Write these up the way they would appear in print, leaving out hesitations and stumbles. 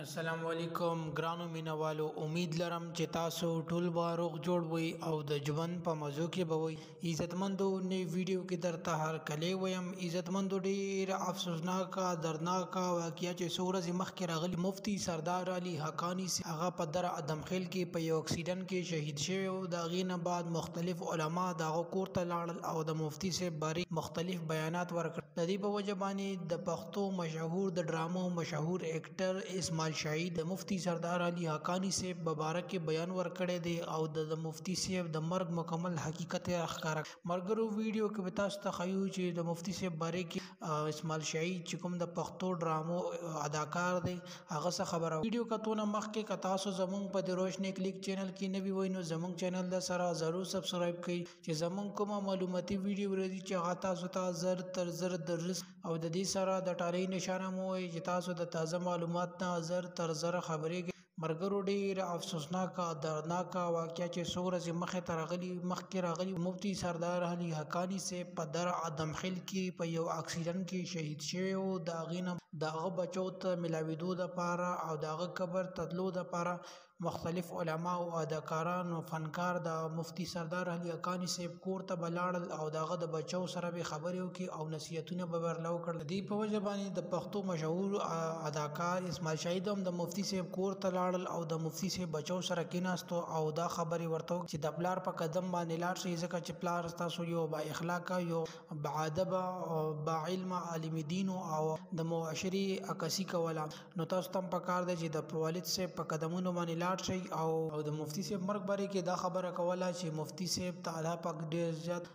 السلام علیکم ګرانو مینوالو، امید لرم چې تاسو ټول به روغ جوړ وي او د ژوند په مزو کې به وي. عزتمندو نی ویډیو کې درته هر کله ویم عزتمندو ډیر افسوسناک دردناک واقعیا چې څو ورځې مخکې راغلی مفتی سردار علي حقانی هغه په در ادم خیل کې په یو اکسیډنټ کې شهید شوی او د غینه بعد مختلف علما دغه کور ته لاړل او د مفتی صاحب باری مختلف بیانات ورکړل. د دې په وجه باندې د پښتو مشهور د ډرامو مشهور اکټر اسماعیل شاهی د مفتی سردار علي حقانی صاحب مبارک بیان ورکړی دی او د مفتی صاحب د مرګ مکمل حقیقت ښکارا مرګرو ویډیو کې تاسو ته خایو چې د مفتی صاحب باره کې اسماعیل شاهی چې کوم د پښتو ډرامو اداکار دی هغه څه خبره ویډیو کتونه مخکې ک تاسو زمونږ په د روشنی کلیک چینل کې نوی وای نو زمونږ چینل د سره ضرور سبسکرایب کړئ چې زمونږ کومه معلوماتي ویډیو ورځي چې هغه تاسو ته زر تر زر درس او د دې سره د ټالی نشانه مو چې تاسو د تازه معلومات نه زر تر زر خبرې مرګرو ډیر افسوسناک دردناک واقعیا چې څو ورځې مخکې راغلی مفتی سردار علي حقانی سے په در ادم خیل کې په یو اکسیډنټ کې شهید شوی او د غینه دغه بچو ته ملاویدو د پاره او دغه قبر تدلو د پاره مختلف علما او اداکاران او فنکار د مفتی سردار علي حقانی سے کور ته بلاړل او دغه د بچو سره به خبرې وکي او نصیحتونه به ورلو کړل. دی په وجه باندې د پښتو مشهور اداکار اسماعیل شاهی هم د مفتی صاحب کور ته لاړل او د مفتی صاحب بچو سره کیناستو او دا خبرې ورته چې د پلار په قدم باندې لاړ شي ځکه چې پلار تاسو یو با اخلاق یو با ادب او با علم عالم دین او د معاشري عکاسي کوله نو تاسو تم په کار دی چې د والد صاحب په قدمونو باندې لاړ شي او د مفتی صاحب مرګ باره کې دا خبره کوله چې مفتی صاحب تعالی پاک ډیر زیات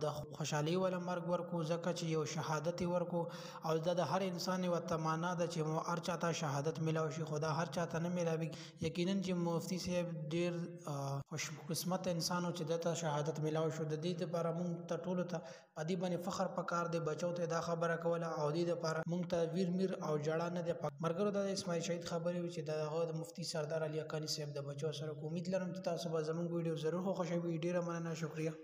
د خوشحالي ولا مرګ ورکو ځکه چې یو شهادت ورکو او د هر انسان و تمنا ده چې هر چاته شهادت ملاوي شي خدا هر چاته نه ملاوي یقینا چې مفتی صاحب ډیر خوش قسمت انسانو چې دته شهادت ملاوي شو. د دې لپاره مونږ ته ټول ته پدې باندې فخر پکار دی بچو ته دا خبره کوله او دې لپاره مونږ ته ویر میر او جړه نه دی مرګرو د اسماعیل شاهید خبرې وي چې د مفتی سردار علي حقانی صاحب د بچو سره امید لرم چې تاسو به زموږ ویډیو ضرور خوښوي. ډیره مننه، شکریہ.